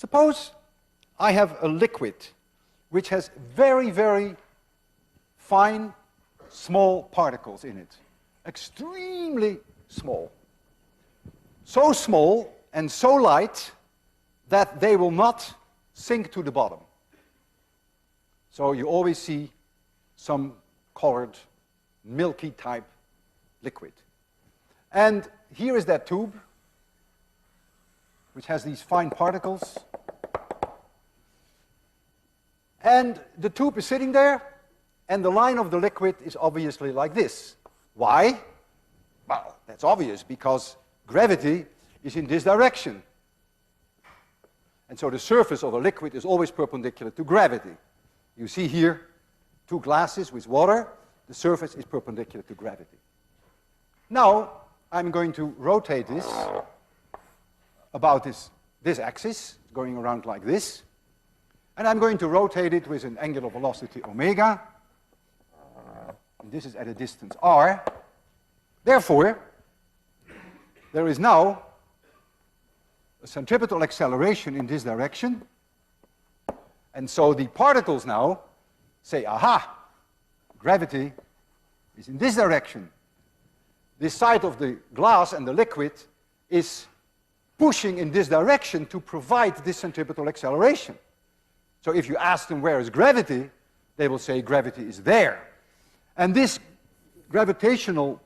Suppose I have a liquid which has very, very fine, small particles in it. Extremely small. So small and so light that they will not sink to the bottom. So you always see some colored, milky type liquid. And here is that tube, which has these fine particles. And the tube is sitting there, and the line of the liquid is obviously like this. Why? Well, that's obvious, because gravity is in this direction. And so the surface of a liquid is always perpendicular to gravity. You see here two glasses with water. The surface is perpendicular to gravity. Now, I'm going to rotate this about this axis, going around like this. And I'm going to rotate it with an angular velocity omega. And this is at a distance r. Therefore, there is now a centripetal acceleration in this direction. And so the particles now say, aha, gravity is in this direction. This side of the glass and the liquid is pushing in this direction to provide this centripetal acceleration. So if you ask them where is gravity, they will say gravity is there. And this gravitational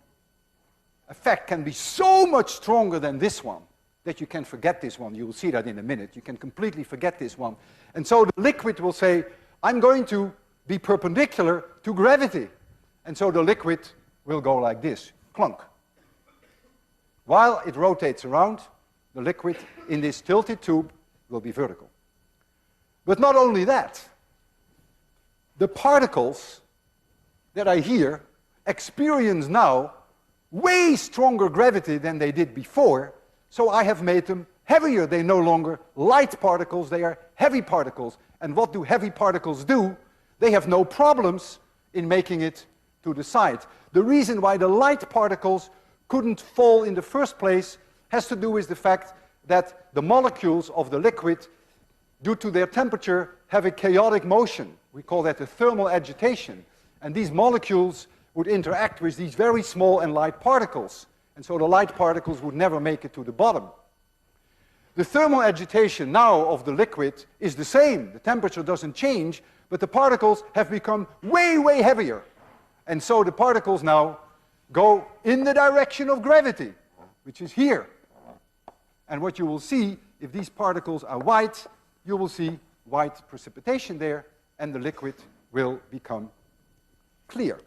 effect can be so much stronger than this one that you can forget this one. You will see that in a minute. You can completely forget this one. And so the liquid will say, I'm going to be perpendicular to gravity. And so the liquid will go like this, clunk. While it rotates around, the liquid in this tilted tube will be vertical. But not only that, the particles that are here experience now way stronger gravity than they did before, so I have made them heavier. They're no longer light particles, they are heavy particles. And what do heavy particles do? They have no problems in making it to the side. The reason why the light particles couldn't fall in the first place has to do with the fact that the molecules of the liquid, due to their temperature, have a chaotic motion. We call that the thermal agitation. And these molecules would interact with these very small and light particles. And so the light particles would never make it to the bottom. The thermal agitation now of the liquid is the same. The temperature doesn't change, but the particles have become way, way heavier. And so the particles now go in the direction of gravity, which is here. And what you will see, if these particles are white, you will see white precipitation there, and the liquid will become clear.